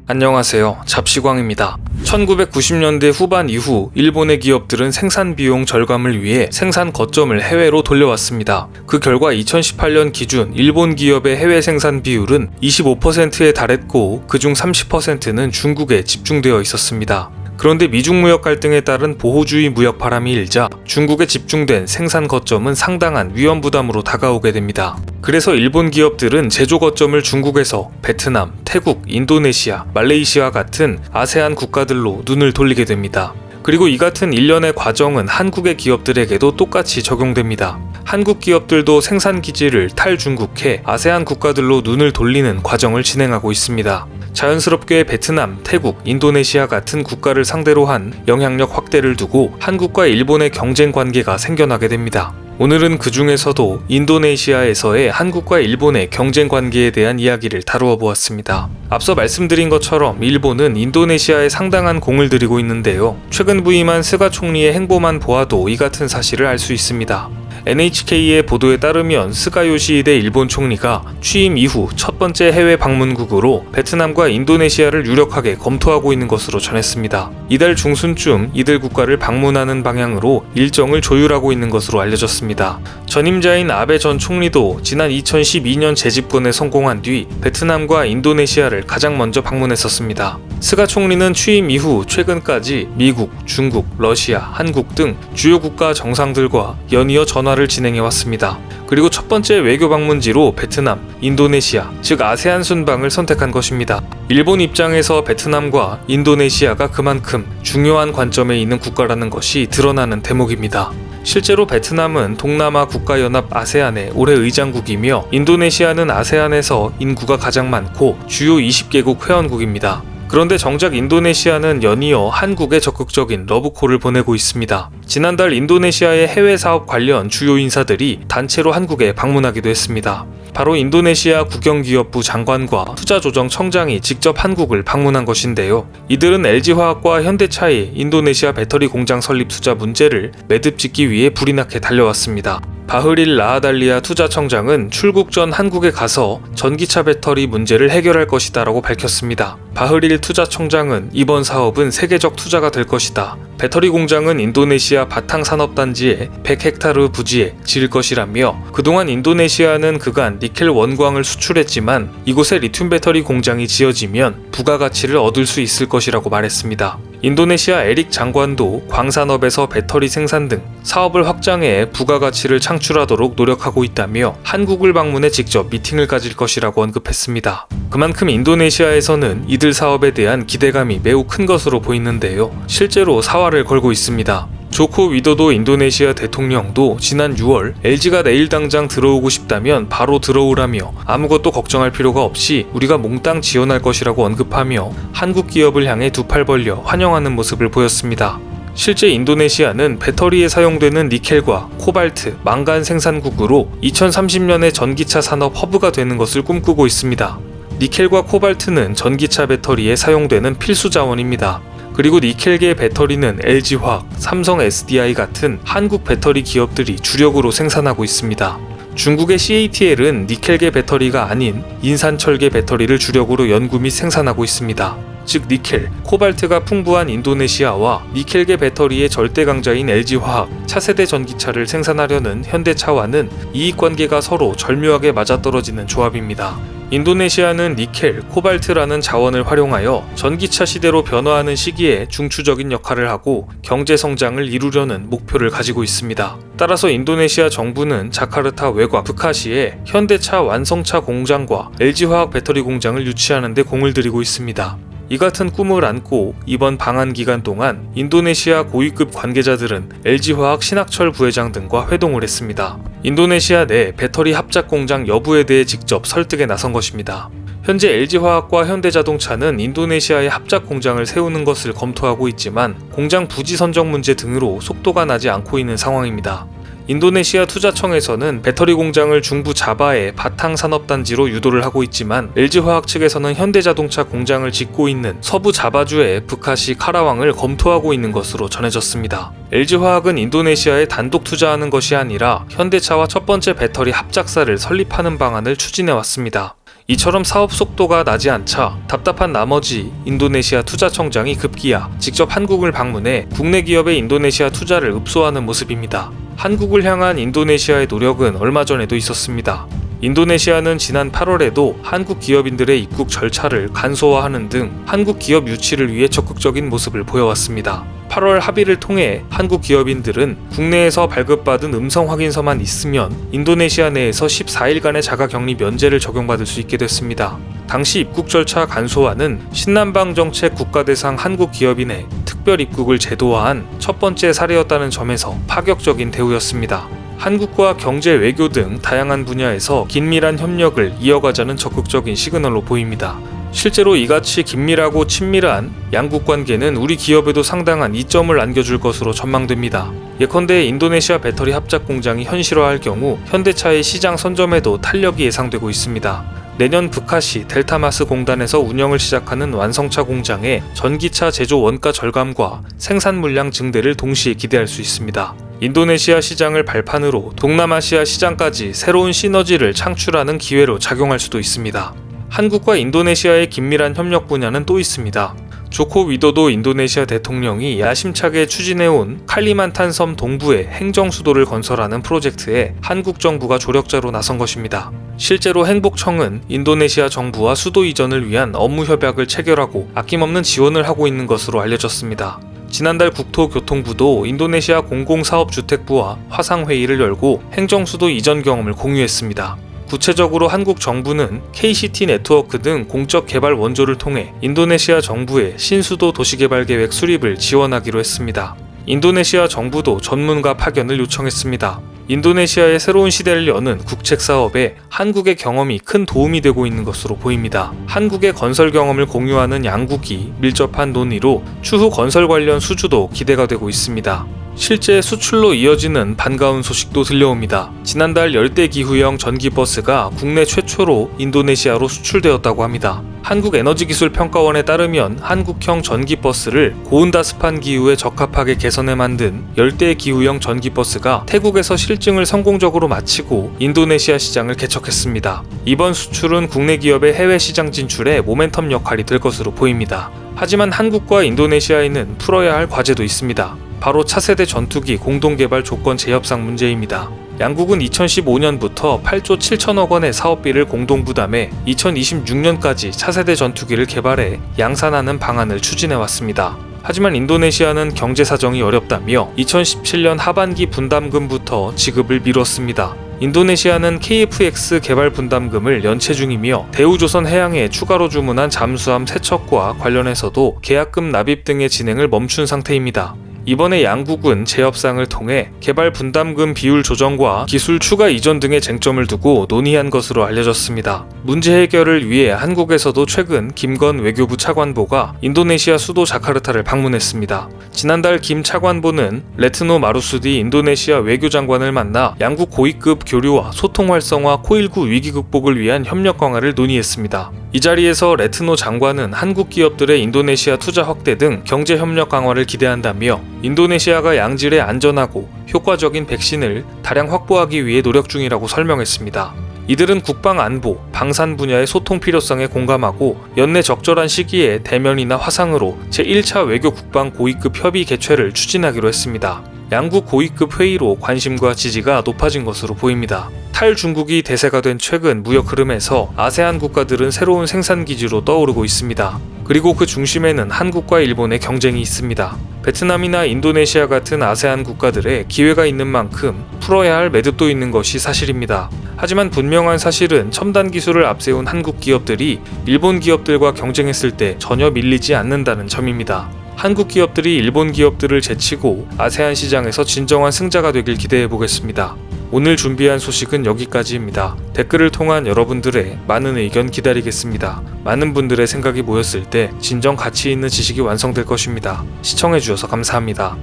안녕하세요. 잡시광입니다. 1990년대 후반 이후 일본의 기업들은 생산 비용 절감을 위해 생산 거점을 해외로 돌려왔습니다. 그 결과 2018년 기준 일본 기업의 해외 생산 비율은 25%에 달했고 그중 30%는 중국에 집중되어 있었습니다. 그런데 미중 무역 갈등에 따른 보호주의 무역 바람이 일자 중국에 집중된 생산 거점은 상당한 위험 부담으로 다가오게 됩니다. 그래서 일본 기업들은 제조 거점을 중국에서 베트남, 태국, 인도네시아, 말레이시아 같은 아세안 국가들로 눈을 돌리게 됩니다. 그리고 이 같은 일련의 과정은 한국의 기업들에게도 똑같이 적용됩니다. 한국 기업들도 생산 기지를 탈중국해 아세안 국가들로 눈을 돌리는 과정을 진행하고 있습니다. 자연스럽게 베트남, 태국, 인도네시아 같은 국가를 상대로 한 영향력 확대를 두고 한국과 일본의 경쟁 관계가 생겨나게 됩니다. 오늘은 그 중에서도 인도네시아에서의 한국과 일본의 경쟁 관계에 대한 이야기를 다루어 보았습니다. 앞서 말씀드린 것처럼 일본은 인도네시아에 상당한 공을 들이고 있는데요. 최근 부임한 스가 총리의 행보만 보아도 이 같은 사실을 알 수 있습니다. NHK의 보도에 따르면 스가 요시히데 일본 총리가 취임 이후 첫 번째 해외 방문국으로 베트남과 인도네시아를 유력하게 검토하고 있는 것으로 전했습니다. 이달 중순쯤 이들 국가를 방문하는 방향으로 일정을 조율하고 있는 것으로 알려졌습니다. 전임자인 아베 전 총리도 지난 2012년 재집권에 성공한 뒤 베트남과 인도네시아를 가장 먼저 방문했었습니다. 스가 총리는 취임 이후 최근까지 미국, 중국, 러시아, 한국 등 주요 국가 정상들과 연이어 전화를 진행해왔습니다. 그리고 첫 번째 외교 방문지로 베트남, 인도네시아, 즉 아세안 순방을 선택한 것입니다. 일본 입장에서 베트남과 인도네시아가 그만큼 중요한 관점에 있는 국가라는 것이 드러나는 대목입니다. 실제로 베트남은 동남아 국가연합 아세안의 올해 의장국이며 인도네시아는 아세안에서 인구가 가장 많고 주요 20개국 회원국입니다. 그런데 정작 인도네시아는 연이어 한국에 적극적인 러브콜을 보내고 있습니다. 지난달 인도네시아의 해외 사업 관련 주요 인사들이 단체로 한국에 방문하기도 했습니다. 바로 인도네시아 국영기업부 장관과 투자조정청장이 직접 한국을 방문한 것인데요. 이들은 LG화학과 현대차의 인도네시아 배터리 공장 설립 투자 문제를 매듭짓기 위해 불이 나게 달려왔습니다. 바흐릴 라하달리아 투자청장은 출국 전 한국에 가서 전기차 배터리 문제를 해결할 것이다 라고 밝혔습니다. 바흐릴 투자청장은 이번 사업은 세계적 투자가 될 것이다. 배터리 공장은 인도네시아 바탕산업단지의 100헥타르 부지에 지을 것이라며 그동안 인도네시아는 그간 니켈 원광을 수출했지만 이곳에 리튬 배터리 공장이 지어지면 부가가치를 얻을 수 있을 것이라고 말했습니다. 인도네시아 에릭 장관도 광산업에서 배터리 생산 등 사업을 확장해 부가가치를 창출하도록 노력하고 있다며 한국을 방문해 직접 미팅을 가질 것이라고 언급했습니다. 그만큼 인도네시아에서는 이들 사업에 대한 기대감이 매우 큰 것으로 보이는데요. 실제로 사활을 걸고 있습니다. 조코 위도도 인도네시아 대통령도 지난 6월 LG가 내일 당장 들어오고 싶다면 바로 들어오라며 아무것도 걱정할 필요가 없이 우리가 몽땅 지원할 것이라고 언급하며 한국 기업을 향해 두 팔 벌려 환영하는 모습을 보였습니다. 실제 인도네시아는 배터리에 사용되는 니켈과 코발트, 망간 생산국으로 2030년에 전기차 산업 허브가 되는 것을 꿈꾸고 있습니다. 니켈과 코발트는 전기차 배터리에 사용되는 필수 자원입니다. 그리고 니켈계 배터리는 LG화학, 삼성 SDI 같은 한국 배터리 기업들이 주력으로 생산하고 있습니다. 중국의 CATL은 니켈계 배터리가 아닌 인산철계 배터리를 주력으로 연구 및 생산하고 있습니다. 즉 니켈, 코발트가 풍부한 인도네시아와 니켈계 배터리의 절대 강자인 LG화학, 차세대 전기차를 생산하려는 현대차와는 이익관계가 서로 절묘하게 맞아떨어지는 조합입니다. 인도네시아는 니켈, 코발트라는 자원을 활용하여 전기차 시대로 변화하는 시기에 중추적인 역할을 하고 경제 성장을 이루려는 목표를 가지고 있습니다. 따라서 인도네시아 정부는 자카르타 외곽 부카시에 현대차 완성차 공장과 LG화학 배터리 공장을 유치하는 데 공을 들이고 있습니다. 이 같은 꿈을 안고 이번 방한 기간 동안 인도네시아 고위급 관계자들은 LG화학 신학철 부회장 등과 회동을 했습니다. 인도네시아 내 배터리 합작 공장 여부에 대해 직접 설득에 나선 것입니다. 현재 LG화학과 현대자동차는 인도네시아에 합작 공장을 세우는 것을 검토하고 있지만 공장 부지 선정 문제 등으로 속도가 나지 않고 있는 상황입니다. 인도네시아 투자청에서는 배터리 공장을 중부 자바의 바탕산업단지로 유도를 하고 있지만 LG화학 측에서는 현대자동차 공장을 짓고 있는 서부 자바주의 부카시 카라왕을 검토하고 있는 것으로 전해졌습니다. LG화학은 인도네시아에 단독 투자하는 것이 아니라 현대차와 첫 번째 배터리 합작사를 설립하는 방안을 추진해왔습니다. 이처럼 사업 속도가 나지 않자 답답한 나머지 인도네시아 투자청장이 급기야 직접 한국을 방문해 국내 기업의 인도네시아 투자를 읍소하는 모습입니다. 한국을 향한 인도네시아의 노력은 얼마 전에도 있었습니다. 인도네시아는 지난 8월에도 한국 기업인들의 입국 절차를 간소화하는 등 한국 기업 유치를 위해 적극적인 모습을 보여왔습니다. 8월 합의를 통해 한국 기업인들은 국내에서 발급받은 음성 확인서만 있으면 인도네시아 내에서 14일간의 자가격리 면제를 적용받을 수 있게 됐습니다. 당시 입국 절차 간소화는 신남방 정책 국가대상 한국 기업인의 특별 입국을 제도화한 첫 번째 사례였다는 점에서 파격적인 대우였습니다. 한국과 경제, 외교 등 다양한 분야에서 긴밀한 협력을 이어가자는 적극적인 시그널로 보입니다. 실제로 이같이 긴밀하고 친밀한 양국 관계는 우리 기업에도 상당한 이점을 안겨줄 것으로 전망됩니다. 예컨대 인도네시아 배터리 합작 공장이 현실화할 경우 현대차의 시장 선점에도 탄력이 예상되고 있습니다. 내년 북카시 델타마스 공단에서 운영을 시작하는 완성차 공장의 전기차 제조 원가 절감과 생산 물량 증대를 동시에 기대할 수 있습니다. 인도네시아 시장을 발판으로 동남아시아 시장까지 새로운 시너지를 창출하는 기회로 작용할 수도 있습니다. 한국과 인도네시아의 긴밀한 협력 분야는 또 있습니다. 조코 위도도 인도네시아 대통령이 야심차게 추진해온 칼리만탄 섬 동부에 행정수도를 건설하는 프로젝트에 한국 정부가 조력자로 나선 것입니다. 실제로 행복청은 인도네시아 정부와 수도 이전을 위한 업무 협약을 체결하고 아낌없는 지원을 하고 있는 것으로 알려졌습니다. 지난달 국토교통부도 인도네시아 공공사업주택부와 화상회의를 열고 행정수도 이전 경험을 공유했습니다. 구체적으로 한국 정부는 KCT 네트워크 등 공적 개발 원조를 통해 인도네시아 정부의 신수도 도시개발계획 수립을 지원하기로 했습니다. 인도네시아 정부도 전문가 파견을 요청했습니다. 인도네시아의 새로운 시대를 여는 국책 사업에 한국의 경험이 큰 도움이 되고 있는 것으로 보입니다. 한국의 건설 경험을 공유하는 양국이 밀접한 논의로 추후 건설 관련 수주도 기대가 되고 있습니다. 실제 수출로 이어지는 반가운 소식도 들려옵니다. 지난달 열대기후형 전기버스가 국내 최초로 인도네시아로 수출되었다고 합니다. 한국에너지기술평가원에 따르면 한국형 전기버스를 고온다습한 기후에 적합하게 개선해 만든 열대기후형 전기버스가 태국에서 실증을 성공적으로 마치고 인도네시아 시장을 개척했습니다. 이번 수출은 국내 기업의 해외 시장 진출에 모멘텀 역할이 될 것으로 보입니다. 하지만 한국과 인도네시아에는 풀어야 할 과제도 있습니다. 바로 차세대 전투기 공동개발 조건 재협상 문제입니다. 양국은 2015년부터 8조 7천억 원의 사업비를 공동 부담해 2026년까지 차세대 전투기를 개발해 양산하는 방안을 추진해왔습니다. 하지만 인도네시아는 경제 사정이 어렵다며 2017년 하반기 분담금부터 지급을 미뤘습니다. 인도네시아는 KF-X 개발 분담금을 연체 중이며 대우조선해양에 추가로 주문한 잠수함 세척과 관련해서도 계약금 납입 등의 진행을 멈춘 상태입니다. 이번에 양국은 재협상을 통해 개발 분담금 비율 조정과 기술 추가 이전 등의 쟁점을 두고 논의한 것으로 알려졌습니다. 문제 해결을 위해 한국에서도 최근 김건 외교부 차관보가 인도네시아 수도 자카르타를 방문했습니다. 지난달 김 차관보는 레트노 마루수디 인도네시아 외교장관을 만나 양국 고위급 교류와 소통 활성화 코일9 위기 극복을 위한 협력 강화를 논의했습니다. 이 자리에서 레트노 장관은 한국 기업들의 인도네시아 투자 확대 등 경제 협력 강화를 기대한다며 인도네시아가 양질의 안전하고 효과적인 백신을 다량 확보하기 위해 노력 중이라고 설명했습니다. 이들은 국방 안보, 방산 분야의 소통 필요성에 공감하고 연내 적절한 시기에 대면이나 화상으로 제1차 외교 국방 고위급 협의 개최를 추진하기로 했습니다. 양국 고위급 회의로 관심과 지지가 높아진 것으로 보입니다. 탈중국이 대세가 된 최근 무역 흐름에서 아세안 국가들은 새로운 생산 기지로 떠오르고 있습니다. 그리고 그 중심에는 한국과 일본의 경쟁이 있습니다. 베트남이나 인도네시아 같은 아세안 국가들의 기회가 있는 만큼 풀어야 할 매듭도 있는 것이 사실입니다. 하지만 분명한 사실은 첨단 기술을 앞세운 한국 기업들이 일본 기업들과 경쟁했을 때 전혀 밀리지 않는다는 점입니다. 한국 기업들이 일본 기업들을 제치고 아세안 시장에서 진정한 승자가 되길 기대해 보겠습니다. 오늘 준비한 소식은 여기까지입니다. 댓글을 통한 여러분들의 많은 의견 기다리겠습니다. 많은 분들의 생각이 모였을 때 진정 가치 있는 지식이 완성될 것입니다. 시청해주셔서 감사합니다.